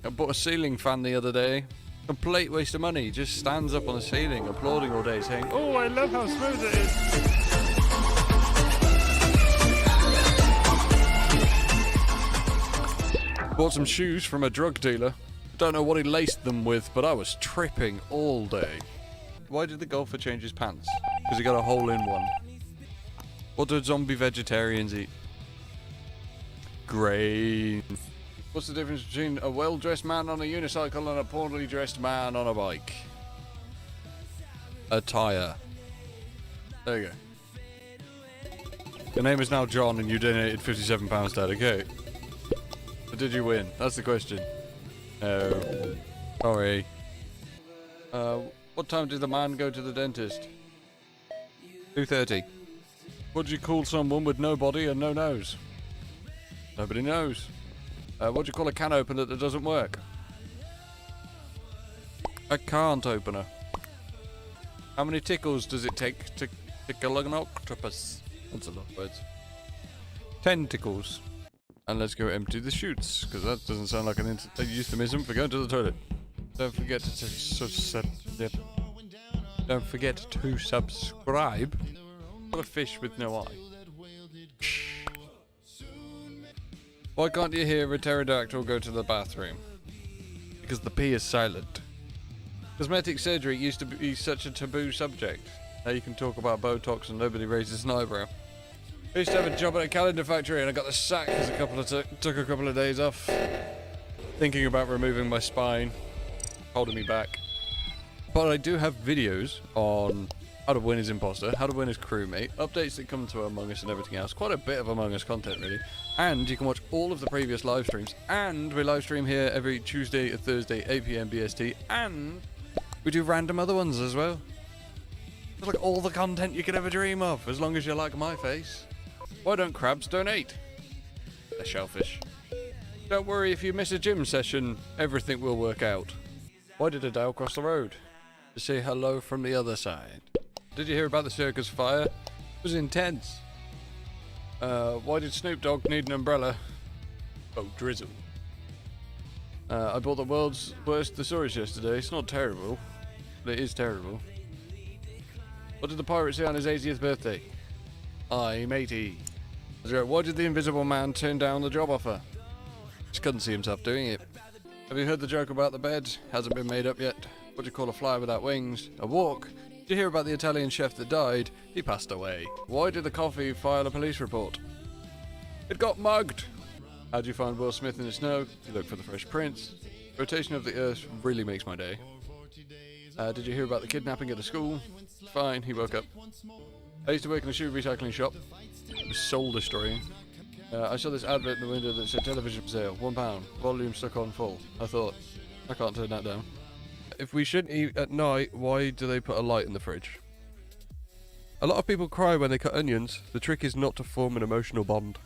I bought a ceiling fan the other day. Complete waste of money. Just stands up on the ceiling, applauding all day, saying, "Oh, I love how smooth it is." Bought some shoes from a drug dealer. Don't know what he laced them with, but I was tripping all day. Why did the golfer change his pants? Because he got a hole in one. What do zombie vegetarians eat? Grain. What's the difference between a well-dressed man on a unicycle and a poorly dressed man on a bike? Attire. There you go. Your name is now John and you donated £57, Dad, okay? But did you win? That's the question. No. Sorry. What time did the man go to the dentist? 2:30. What do you call someone with no body and no nose? Nobody knows. What do you call a can opener that doesn't work? A can't opener. How many tickles does it take to tickle an octopus? That's a lot of words. 10 tickles. And let's go empty the chutes, because that doesn't sound like an euphemism for going to the toilet. Don't forget to Don't forget to subscribe. What a fish with no eye. Why can't you hear a pterodactyl go to the bathroom? Because the P is silent. Cosmetic surgery used to be such a taboo subject. Now you can talk about Botox and nobody raises an eyebrow. I used to have a job at a calendar factory and I got the sack because took a couple of days off. Thinking about removing my spine. Holding me back. But I do have videos on how to win as imposter, how to win as crewmate, updates that come to Among Us and everything else. Quite a bit of Among Us content, really. And you can watch all of the previous live streams. And we live stream here every Tuesday and Thursday, 8 PM BST. And we do random other ones as well. It's like all the content you could ever dream of, as long as you like my face. Why don't crabs donate? They're shellfish. Don't worry, if you miss a gym session, everything will work out. Why did a owl cross the road? To say hello from the other side. Did you hear about the circus fire? It was intense. Why did Snoop Dogg need an umbrella? Oh, drizzle. I bought the world's worst thesaurus yesterday. It's not terrible, but it is terrible. What did the pirate say on his 80th birthday? I'm 80. Why did the invisible man turn down the job offer? Just couldn't see himself doing it. Have you heard the joke about the bed? Hasn't been made up yet. What do you call a fly without wings? A walk. Did you hear about the Italian chef that died? He passed away. Why did the coffee file a police report? It got mugged. How do you find Will Smith in the snow? You look for the Fresh Prince. Rotation of the Earth really makes my day. Did you hear about the kidnapping at the school? Fine, he woke up. I used to work in a shoe recycling shop. It was soul destroying. I saw this advert in the window that said television for sale, £1, volume stuck on full. I thought, I can't turn that down. If we shouldn't eat at night, why do they put a light in the fridge? A lot of people cry when they cut onions. The trick is not to form an emotional bond.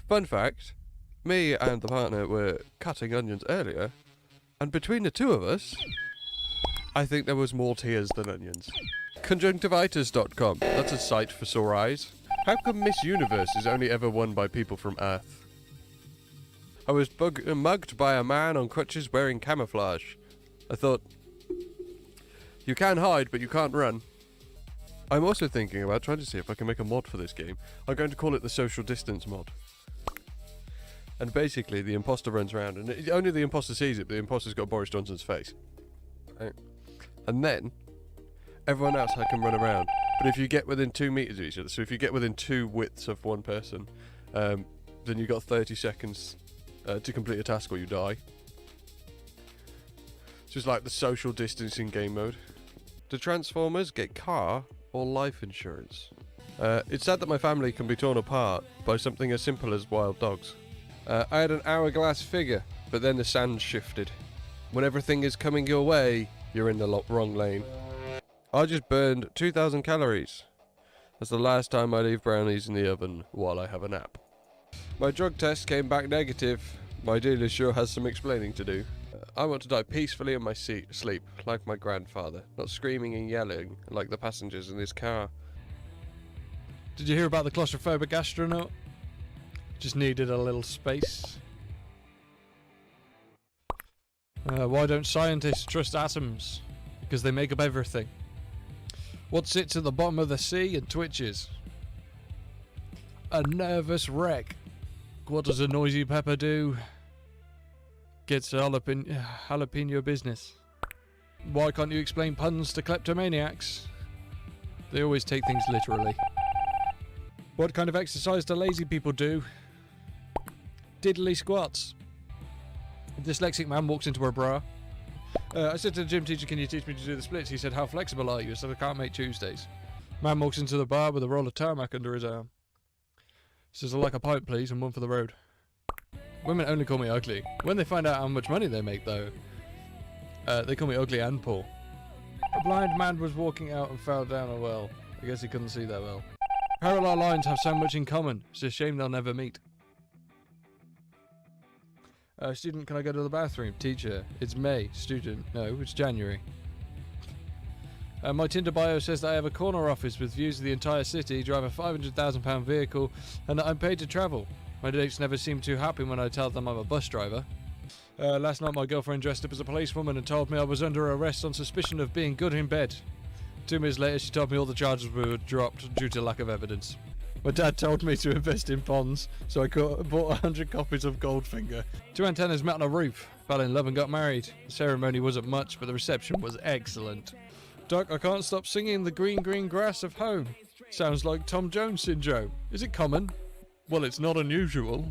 Fun fact, me and the partner were cutting onions earlier, and between the two of us, I think there was more tears than onions. Conjunctivitis.com, that's a site for sore eyes. How come Miss Universe is only ever won by people from Earth? I was mugged by a man on crutches wearing camouflage. I thought, you can hide, but you can't run. I'm also thinking about trying to see if I can make a mod for this game. I'm going to call it the social distance mod. And basically, the imposter runs around, and only the imposter sees it, but the imposter's got Boris Johnson's face. Right? And then, everyone else can run around. But if you get within 2 meters of each other, so if you get within 2 widths of one person, then you've got 30 seconds to complete a task or you die. It's just like the social distancing game mode. Do Transformers get car or life insurance? It's sad that my family can be torn apart by something as simple as wild dogs. I had an hourglass figure, but then the sand shifted. When everything is coming your way, you're in the wrong lane. I just burned 2,000 calories. That's the last time I leave brownies in the oven while I have a nap. My drug test came back negative. My dealer sure has some explaining to do. I want to die peacefully in my sleep, like my grandfather, not screaming and yelling like the passengers in this car. Did you hear about the claustrophobic astronaut? Just needed a little space. Why don't scientists trust atoms? Because they make up everything. What sits at the bottom of the sea and twitches? A nervous wreck. What does a noisy pepper do? Gets jalapeno business. Why can't you explain puns to kleptomaniacs? They always take things literally. What kind of exercise do lazy people do? Diddly squats. A dyslexic man walks into a bra. I said to the gym teacher, can you teach me to do the splits? He said, how flexible are you? I said, I can't make Tuesdays. Man walks into the bar with a roll of tarmac under his arm. Says, I'd like a pint, please, and one for the road. Women only call me ugly. When they find out how much money they make, though, they call me ugly and poor. A blind man was walking out and fell down a well. I guess he couldn't see that well. Parallel lines have so much in common. It's a shame they'll never meet. Student, can I go to the bathroom? Teacher, it's May. Student, no, it's January. My Tinder bio says that I have a corner office with views of the entire city, drive a £500,000 vehicle, and that I'm paid to travel. My dates never seem too happy when I tell them I'm a bus driver. Last night my girlfriend dressed up as a policewoman and told me I was under arrest on suspicion of being good in bed. 2 minutes later she told me all the charges were dropped due to lack of evidence. My dad told me to invest in bonds, so I bought 100 copies of Goldfinger. 2 antennas met on a roof, fell in love and got married. The ceremony wasn't much, but the reception was excellent. Doc, I can't stop singing the green, green grass of home. Sounds like Tom Jones syndrome. Is it common? Well, it's not unusual.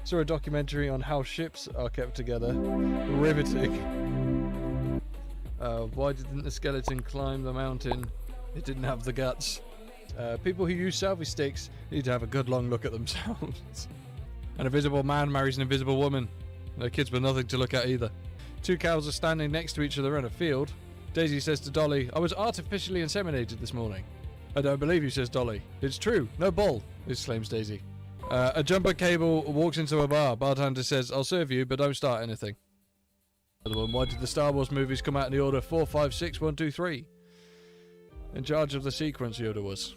Saw a documentary on how ships are kept together. Riveting. Why didn't the skeleton climb the mountain? It didn't have the guts. People who use selfie sticks need to have a good long look at themselves. An invisible man marries an invisible woman. Their kids were nothing to look at either. 2 cows are standing next to each other in a field. Daisy says to Dolly, I was artificially inseminated this morning. I don't believe you, says Dolly. It's true, no bull, exclaims Daisy. A jumper cable walks into a bar. Bartender says, I'll serve you, but don't start anything. Another one, why did the Star Wars movies come out in the order 4, 5, 6, 1, 2, 3? In charge of the sequence, Yoda was.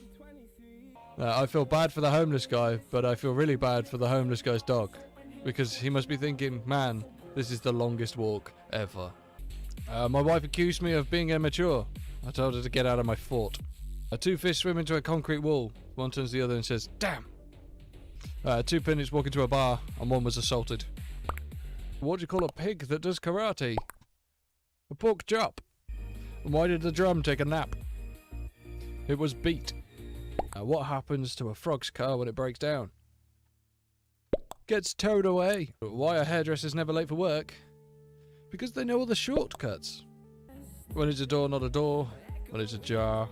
I feel bad for the homeless guy, but I feel really bad for the homeless guy's dog. Because he must be thinking, man, this is the longest walk ever. My wife accused me of being immature. I told her to get out of my fort. 2 fish swim into a concrete wall. One turns to the other and says, damn! 2 pundits walk into a bar, and one was assaulted. What do you call a pig that does karate? A pork chop. And why did the drum take a nap? It was beat. What happens to a frog's car when it breaks down? Gets towed away. Why are hairdressers never late for work? Because they know all the shortcuts. When it's a door, not a door. When it's a jar.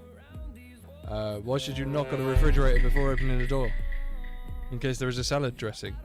Why should you knock on a refrigerator before opening the door? In case there is a salad dressing.